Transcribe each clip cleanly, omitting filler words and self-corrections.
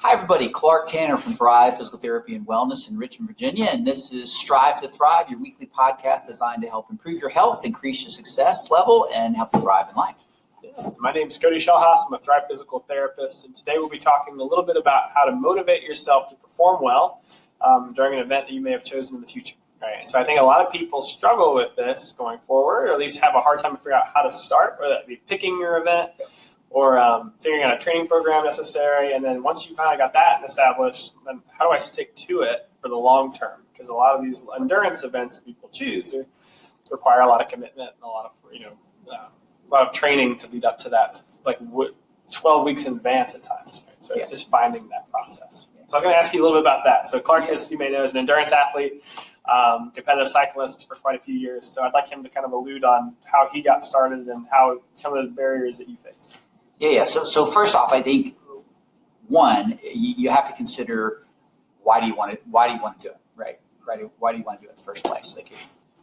Hi, everybody. Clark Tanner from Thrive Physical Therapy and Wellness in Richmond, Virginia. And this is Strive to Thrive, your weekly podcast designed to help improve your health, increase your success level, and help you thrive in life. My name is Cody I'm a Thrive Physical Therapist, and today we'll be talking a little bit about how to motivate yourself to perform well during an event that you may have chosen in the future. Right. So I think a lot of people struggle with this going forward, or at least have a hard time to figure out how to start, whether that be picking your event or figuring out a training program necessary. And then once you finally got that established, then how do I stick to it for the long term? Because a lot of these endurance events that people choose require a lot of commitment and a lot of training to lead up to that, like 12 weeks in advance at times. Right? So it's just finding that process. So I was going to ask you a little bit about that. So Clark, as you may know, is an endurance athlete, competitive cyclist for quite a few years. So I'd like him to kind of allude on how he got started and how some of the barriers that you faced. Yeah. So first off, I think one, you have to consider why do you want to do it, right? Why do you want to do it in the first place? Like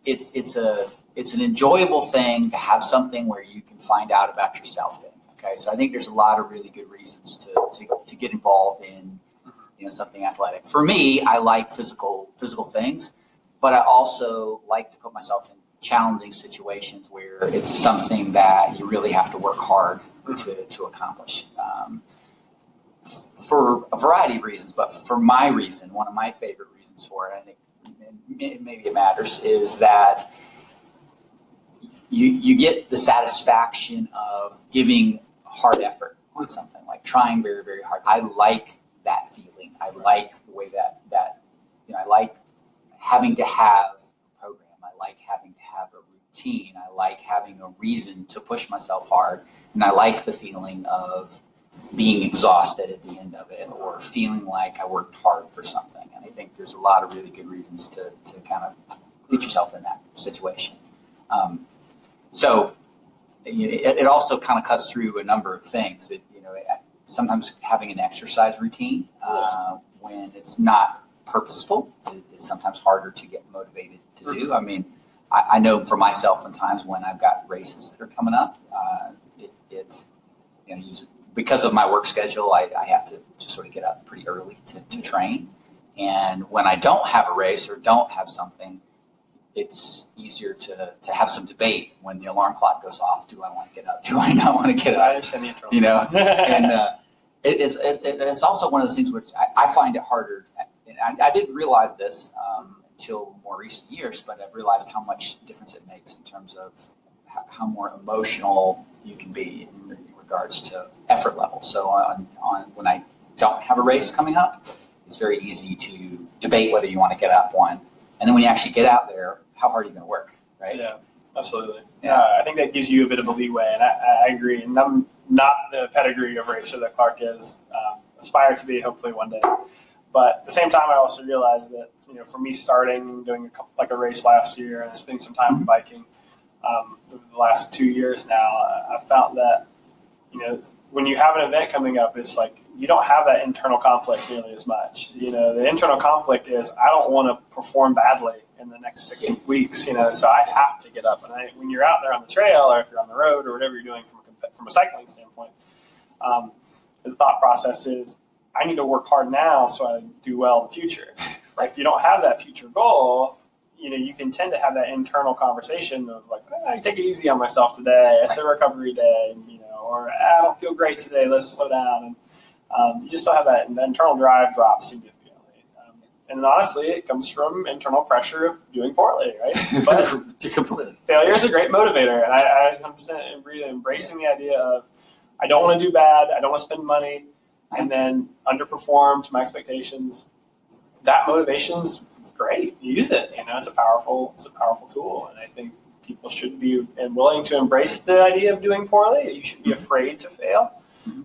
it's an enjoyable thing to have something where you can find out about yourself in. Okay, so I think there's a lot of really good reasons to get involved in something athletic. For me, I like physical things, but I also like to put myself in challenging situations where it's something that you really have to work hard to accomplish for a variety of reasons. But for my reason, one of my favorite reasons for it, I think maybe it matters, is that you get the satisfaction of giving hard effort on something, like trying very, very hard. I like that feeling. I like the way that I like having to have a program. I like having to have a routine. I like having a reason to push myself hard. And I like the feeling of being exhausted at the end of it, or feeling like I worked hard for something. And I think there's a lot of really good reasons to kind of get yourself in that situation. So it also kind of cuts through a number of things. Sometimes having an exercise routine when it's not purposeful is sometimes harder to get motivated to do. I mean, I know for myself sometimes when I've got races that are coming up, because of my work schedule, I have to just sort of get up pretty early to train. And when I don't have a race or don't have something, it's easier to have some debate when the alarm clock goes off. Do I want to get up? Do I not want to get up? I understand the intro. And it's also one of those things which I find it harder. And I didn't realize this until more recent years, but I've realized how much difference it makes in terms of how more emotional you can be in regards to effort level. So on when I don't have a race coming up, it's very easy to debate whether you want to get up one. And then when you actually get out there, how hard are you going to work, right? Yeah, absolutely. Yeah, I think that gives you a bit of a leeway, and I agree. And I'm not the pedigree of racer that Clark is. Aspire to be, hopefully one day. But at the same time, I also realized that, for me starting doing a race last year and spending some time biking over the last 2 years now, I found that, when you have an event coming up, it's like you don't have that internal conflict nearly as much. The internal conflict is I don't want to perform badly in the next 6 weeks, so I have to get up. And when you're out there on the trail, or if you're on the road, or whatever you're doing from a cycling standpoint, the thought process is I need to work hard now so I do well in the future. Right? If you don't have that future goal, you can tend to have that internal conversation of like, I take it easy on myself today. It's a recovery day, or I don't feel great today. Let's slow down. And you just don't have that. And the internal drive drops significantly. And honestly, it comes from internal pressure of doing poorly, right? But failure is a great motivator. And I 100% agree with embracing the idea of I don't want to do bad. I don't want to spend money and then underperform to my expectations. That motivation's great. Use it. It's a powerful tool. And I think people should be willing to embrace the idea of doing poorly. You should be afraid to fail,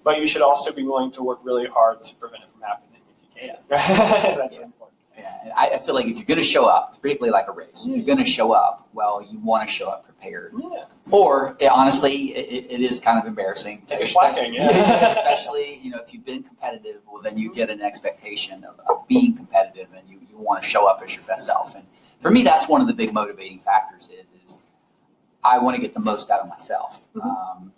but you should also be willing to work really hard to prevent it from happening if you can. That's important. Yeah, I feel like if you're going to show up, particularly like a race, if you're going to show up, well, you want to show up prepared. Yeah. Or honestly, it is kind of embarrassing. Take a slacking, especially if you've been competitive, well, then you get an expectation of being competitive, and you want to show up as your best self. And for me, that's one of the big motivating factors is I want to get the most out of myself.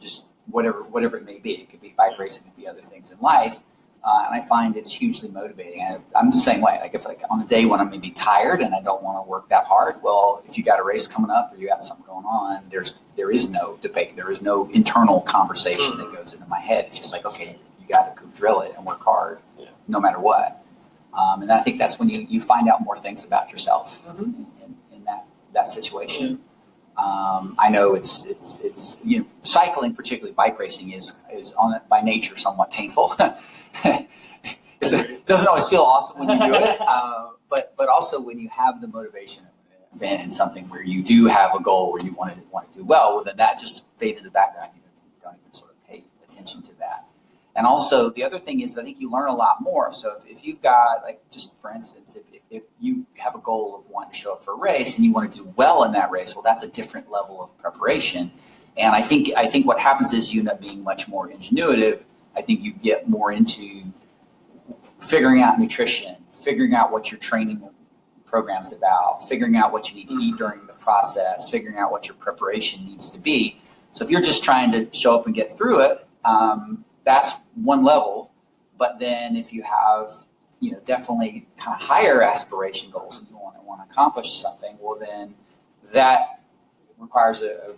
Just whatever it may be. It could be bike racing, it could be other things in life. And I find it's hugely motivating. I'm the same way. Like if on a day when I'm maybe tired and I don't want to work that hard, well, if you got a race coming up or you got something going on, there is no debate. There is no internal conversation that goes into my head. It's just like, okay, you got to drill it and work hard, no matter what. And I think that's when you find out more things about yourself in that situation. I know it's cycling, particularly bike racing, is by nature somewhat painful. It doesn't always feel awesome when you do it, but also when you have the motivation of an event and something where you do have a goal where you want to do well, then that just fades into the background. You don't even sort of pay attention to that. And also the other thing is I think you learn a lot more. So if you've got, like, just for instance, if you have a goal of wanting to show up for a race and you want to do well in that race, well, that's a different level of preparation. And I think what happens is you end up being much more ingenuitive. I think you get more into figuring out nutrition, figuring out what your training program's about, figuring out what you need to eat during the process, figuring out what your preparation needs to be. So if you're just trying to show up and get through it, that's one level. But then if you have, definitely kind of higher aspiration goals and you want to accomplish something, well, then that requires a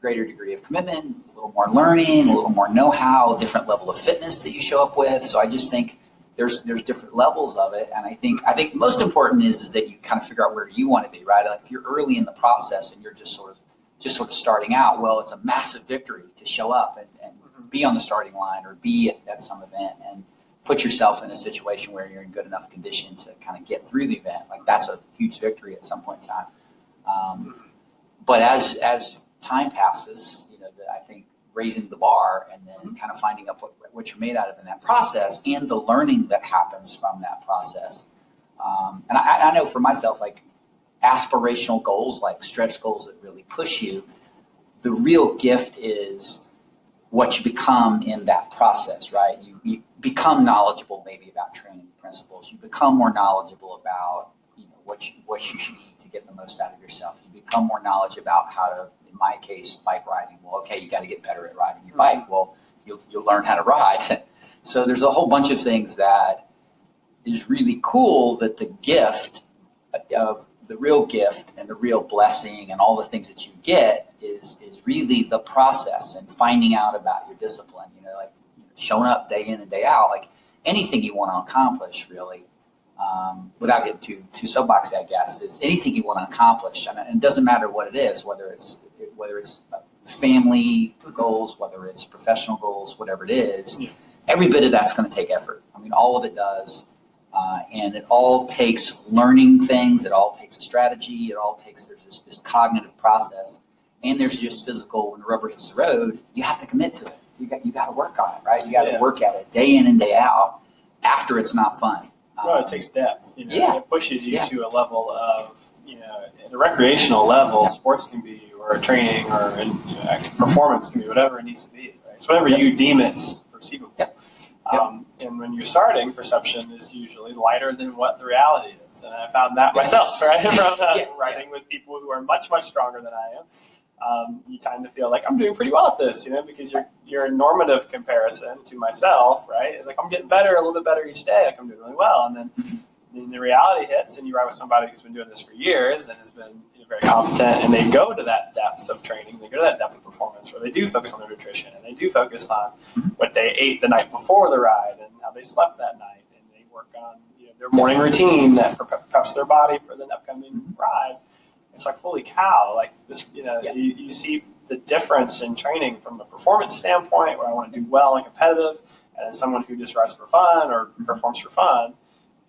greater degree of commitment, a little more learning, a little more know-how, a different level of fitness that you show up with. So I just think there's different levels of it. And I think the most important is that you kind of figure out where you want to be, right? Like if you're early in the process and you're just sort of starting out, well, it's a massive victory to show up and be on the starting line or be at some event and put yourself in a situation where you're in good enough condition to kind of get through the event. Like that's a huge victory at some point in time. But as time passes, I think raising the bar and then kind of finding out what you're made out of in that process and the learning that happens from that process. And I know for myself, like aspirational goals, like stretch goals that really push you, the real gift is what you become in that process, right? You become knowledgeable maybe about training principles. You become more knowledgeable about what you should eat to get the most out of yourself. You become more knowledge about how to, in my case, bike riding. Well, okay, you got to get better at riding your bike. Well, you'll learn how to ride. So there's a whole bunch of things that is really cool, that the gift of the real gift and the real blessing and all the things that you get is really the process and finding out about your discipline, like showing up day in and day out, like anything you want to accomplish really, without getting too soapboxy, I guess, is anything you want to accomplish. And it doesn't matter what it is, whether it's family goals, whether it's professional goals, whatever it is, every bit of that's going to take effort. I mean, all of it does. And it all takes learning things. It all takes a strategy. There's this cognitive process, and there's just physical. When the rubber hits the road, you have to commit to it. You got to work on it, right? You got to work at it day in and day out. After it's not fun. Well, it takes depth. It pushes you to a level of, at a recreational level, sports can be, or training, or performance can be, whatever it needs to be. Right? So whatever you deem it's perceivable. And when you're starting, perception is usually lighter than what the reality is. And I found that myself, right? From writing with people who are much, much stronger than I am. You tend to feel like I'm doing pretty well at this, because your normative comparison to myself, right? It's like I'm getting better, a little bit better each day. Like I'm doing really well. And then the reality hits and you ride with somebody who's been doing this for years and has been very competent, and they go to that depth of training, they go to that depth of performance where they do focus on their nutrition and they do focus on what they ate the night before the ride and how they slept that night, and they work on their morning routine that preps their body for the upcoming ride. It's like, holy cow, like this, you see the difference in training from a performance standpoint where I want to do well and competitive, and someone who just rides for fun or performs for fun.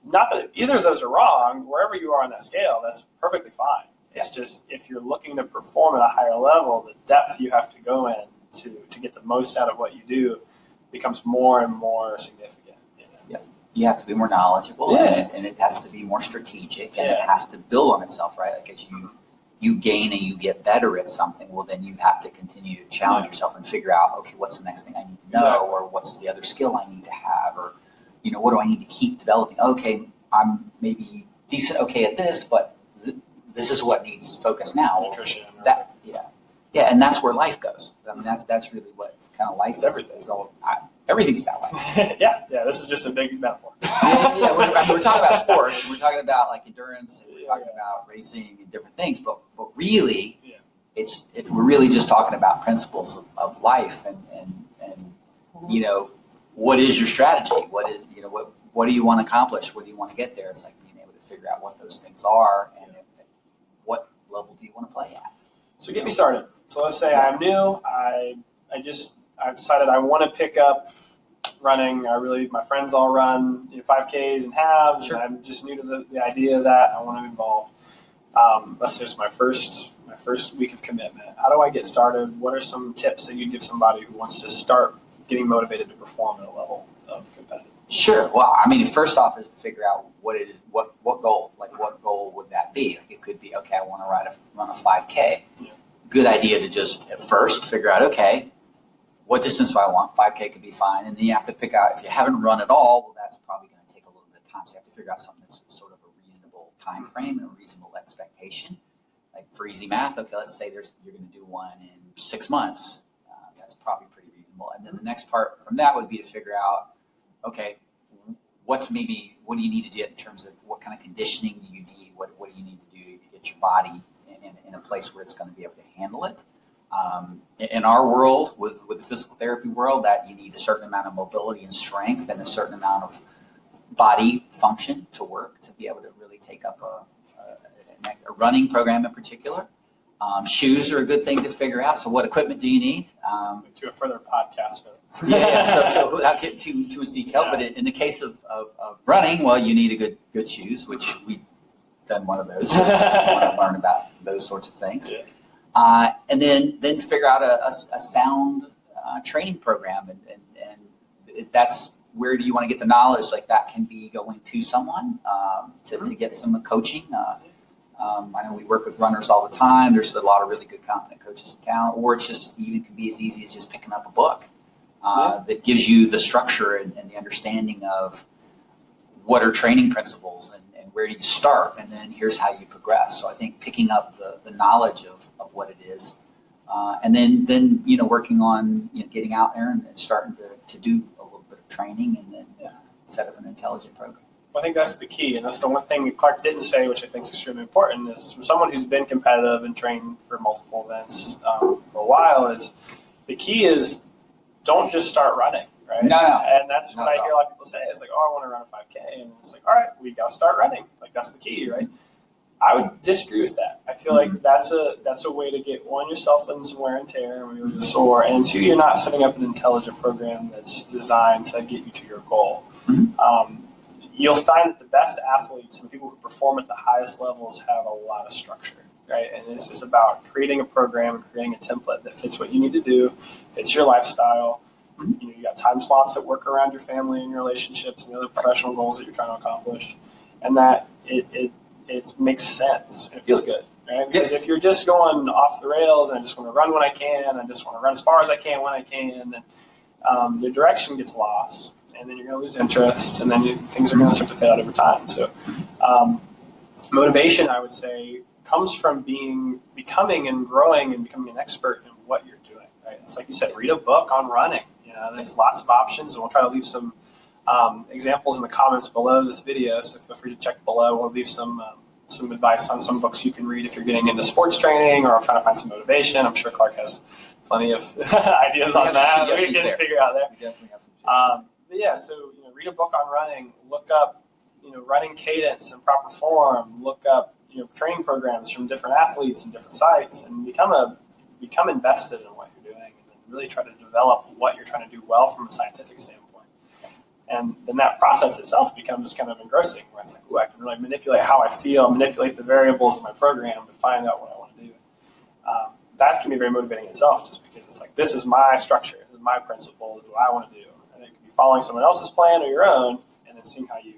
Not that either of those are wrong. Wherever you are on that scale, that's perfectly fine. It's just if you're looking to perform at a higher level, the depth you have to go in to get the most out of what you do becomes more and more significant. You have to be more knowledgeable, and it has to be more strategic, and it has to build on itself, right? Like as you gain and you get better at something, well, then you have to continue to challenge yourself and figure out, okay, what's the next thing I need to know, or what's the other skill I need to have, or what do I need to keep developing? Okay, I'm maybe decent, at this, but this is what needs focus now. Nutrition. And that's where life goes. I mean, that's really what kind of life is. Everything. everything's that way. Yeah. This is just a big metaphor. We're talking about sports. We're talking about like endurance. And we're talking about racing and different things. But really, we're really just talking about principles of life and what is your strategy? What do you want to accomplish? What do you want to get there? It's like being able to figure out what those things are and what level do you want to play at. So get me started. So let's say I'm new. I've decided I want to pick up running. My friends all run 5Ks and halves. Sure. And I'm just new to the idea of that. I want to be involved. Let's say it's my first week of commitment. How do I get started? What are some tips that you'd give somebody who wants to start getting motivated to perform at a level of competitive? Sure. Well, I mean, first off is to figure out what it is, what goal, like what goal would that be? Like it could be, okay, I want to run a 5K. Yeah. Good idea to just at first figure out, okay, what distance do I want? 5K could be fine. And then you have to pick out, if you haven't run at all, well, that's probably going to take a little bit of time. So you have to figure out something that's sort of a reasonable time frame and a reasonable expectation. Like for easy math, okay, let's say you're going to do one in 6 months. That's probably pretty reasonable. And then the next part from that would be to figure out, okay, what do you need to do in terms of what kind of conditioning do you need? What do you need to do to get your body in a place where it's going to be able to handle it? In our world, with the physical therapy world, that you need a certain amount of mobility and strength and a certain amount of body function to work to be able to really take up a running program in particular. Shoes are a good thing to figure out. So what equipment do you need? To a further podcast. So I'll get too much detail, but in the case of running, well, you need a good shoes, which we've done one of those. So I want to learn about those sorts of things. Yeah. And then figure out a sound training program. And that's where do you want to get the knowledge? Like that can be going to someone to get some coaching. I know we work with runners all the time. There's a lot of really good competent coaches in town, or it's just even can be as easy as just picking up a book that gives you the structure and the understanding of what are training principles and where do you start, and then here's how you progress. So I think picking up the knowledge of what it is, and then working on getting out there and starting to do a little bit of training and then set up an intelligent program. I think that's the key, and that's the one thing Clarke didn't say, which I think is extremely important, is from someone who's been competitive and trained for multiple events for a while, is the key is don't just start running, right? No. And that's what I hear a lot of people say. It's like, oh, I want to run a 5K, and it's like, all right, we got to start running. Like that's the key, right? I would disagree with that. I feel like that's a way to get, one, yourself in some wear and tear, and maybe sore, and two, you're not setting up an intelligent program that's designed to get you to your goal. You'll find that the best athletes and the people who perform at the highest levels have a lot of structure, right? And it's just about creating a program and creating a template that fits what you need to do, fits your lifestyle. You got time slots that work around your family and your relationships and the other professional goals that you're trying to accomplish, and that it makes sense and it feels good, right? Because if you're just going off the rails and I just want to run when I can, I just want to run as far as I can when I can, then the direction gets lost. And then you're going to lose interest, and then things are going to start to fade out over time. So motivation, I would say, comes from becoming and growing and becoming an expert in what you're doing, right? It's like you said, read a book on running. There's lots of options, and we'll try to leave some examples in the comments below this video, so feel free to check below. We'll leave some advice on some books you can read if you're getting into sports training or trying to find some motivation. I'm sure Clarke has plenty of ideas on that we can figure out there. We definitely have some But yeah, so read a book on running, look up running cadence and proper form, look up training programs from different athletes and different sites, and become invested in what you're doing, and then really try to develop what you're trying to do well from a scientific standpoint. And then that process itself becomes kind of engrossing, where it's like, ooh, I can really manipulate how I feel, manipulate the variables of my program to find out what I want to do. That can be very motivating itself, just because it's like, this is my structure, this is my principle, this is what I want to do. Following someone else's plan or your own, and then seeing how you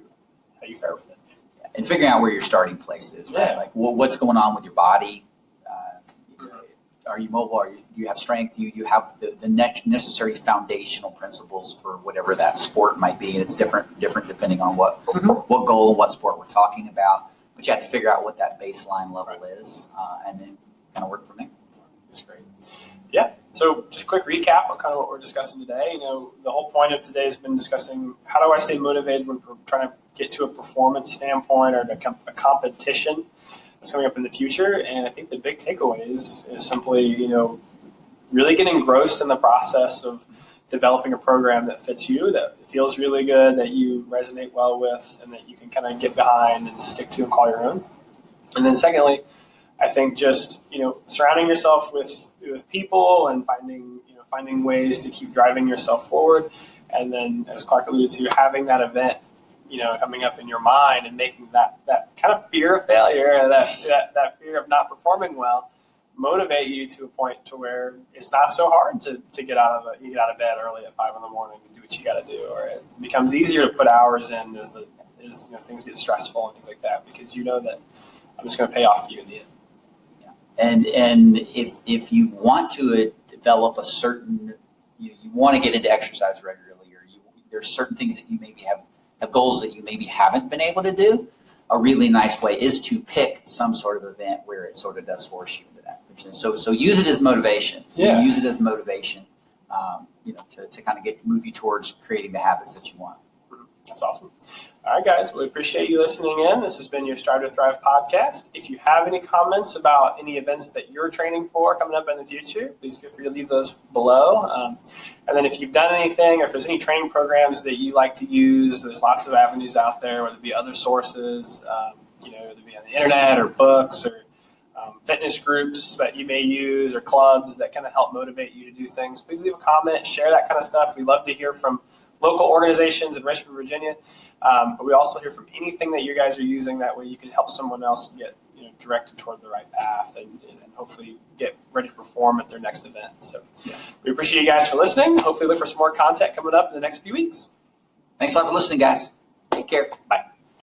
fare with it. And figuring out where your starting place is, right? Yeah. Like what's going on with your body. Are you mobile? Do you have strength? Do you have the necessary foundational principles for whatever that sport might be? And it's different depending on what goal and what sport we're talking about. But you have to figure out what that baseline level is, and then kind of work from there. That's great. Yeah. So just a quick recap on kind of what we're discussing today. The whole point of today has been discussing how do I stay motivated when we're trying to get to a performance standpoint or a competition that's coming up in the future. And I think the big takeaway is simply, really get engrossed in the process of developing a program that fits you, that feels really good, that you resonate well with, and that you can kind of get behind and stick to and call your own. And then secondly, I think just, surrounding yourself with people and finding ways to keep driving yourself forward. And then, as Clarke alluded to, having that event, coming up in your mind and making that kind of fear of failure, that fear of not performing well, motivate you to a point to where it's not so hard to get out of bed early at 5 a.m. and do what you got to do, or it becomes easier to put hours in as things get stressful and things like that, because that I'm just going to pay off for you in the end. And if you want to develop a certain, you want to get into exercise regularly, or there's certain things that you maybe have goals that you maybe haven't been able to do, a really nice way is to pick some sort of event where it sort of does force you into that. So use it as motivation. Yeah. Use it as motivation, to kind of move you towards creating the habits that you want. That's awesome. All right, guys. We appreciate you listening in. This has been your Strive to Thrive podcast. If you have any comments about any events that you're training for coming up in the future, please feel free to leave those below. And then if you've done anything, or if there's any training programs that you like to use, there's lots of avenues out there, whether it be other sources, whether it be on the internet or books or fitness groups that you may use or clubs that kind of help motivate you to do things. Please leave a comment, share that kind of stuff. We love to hear from local organizations in Richmond, Virginia. But we also hear from anything that you guys are using. That way you can help someone else get directed toward the right path and hopefully get ready to perform at their next event. So we appreciate you guys for listening. Hopefully look for some more content coming up in the next few weeks. Thanks a lot for listening, guys. Take care. Bye.